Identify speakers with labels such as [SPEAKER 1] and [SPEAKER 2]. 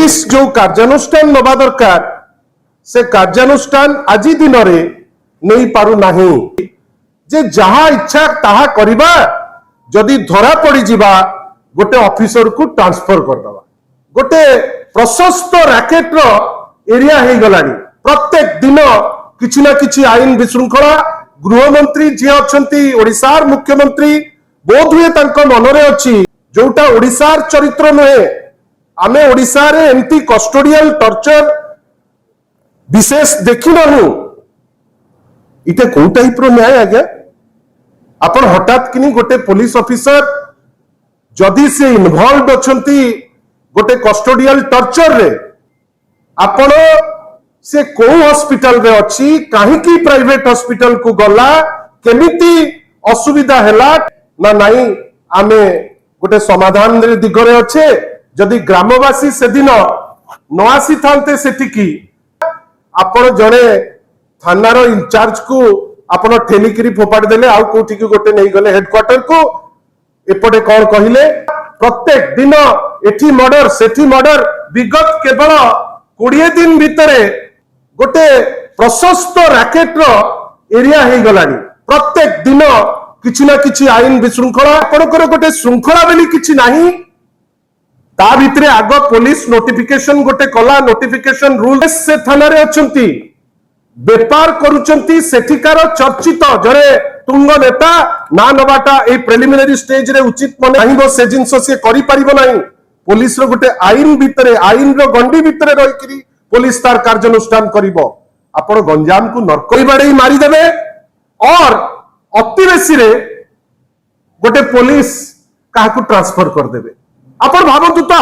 [SPEAKER 1] police जो कार्यानुष्ठान नवा दरकार से कार्यानुष्ठान आज दिन नहीं पारु नाही जे जहा इच्छा ताहा करिबा जदि धरा पड़ी जिबा गोटे ऑफिसर को ट्रांसफर कर दवा गोटे प्रशस्त रैकेट रो एरिया हे गलानी प्रत्येक दिन किछि ना किछि आईन विशृंखला गृहमंत्री जे अछंती ओडिसार मुख्यमंत्री बोध हुए तांको मनरे अछि जोटा ओडिसार चरित्र नहे आमे ओडिसा रे एंटी कस्टोडियल टॉर्चर विशेष देखि नहु इते को टाइप रो न्याय आज्ञा आपण हठात किनी गोटे पुलिस ऑफिसर जदि से इन्वॉल्व अछंती गोटे कस्टोडियल टॉर्चर रे आपण से को हॉस्पिटल रे अछि काहे की प्राइवेट हॉस्पिटल को गला केमिति असुविधा हैला ना नाही आमे गोटे समाधान रे दिगरे अच्छे जदि ग्रामवासी से दिन न आसी थांते सेठी की आपण जणे थानार इंचार्ज को आपण ठेलिकिरी फोपाड़ी देले आउ कोठी की गोटे नहीं गले हेडक्वार्टर को एपटे कौन कहिले प्रत्येक दिन एठी मर्डर सेठी मर्डर विगत केवल 20 दिन भितरे गोटे प्रशस्त रैकेट रो एरिया हे गलानी प्रत्येक दिन किछि ना किछि आईन विशृंखला आपनकर गोटे श्रृंखला बेली किछि नाही ता भितरे आग पुलिस नोटिफिकेशन गोटे कला नोटिफिकेशन रूल से थाना रे अछंती बेपार करूचंती सेठिकार चर्चित जरे तुंग नेता ना नबाटा ए प्रिलिमिनरी स्टेज रे उचित मने नहीं से जिंस से करि परिबो नाही पुलिस रो गोटे आईन भितरे आईन रो गंडी भितरे रही करी पुलिस तार कार्यानुष्ठान करिवो आपण गंजाम को नरकई बाड़े मारी देबे और अति बेसी रे गोटे पुलिस काहा को ट्रांसफर कर देबे आपण भाबंतु तो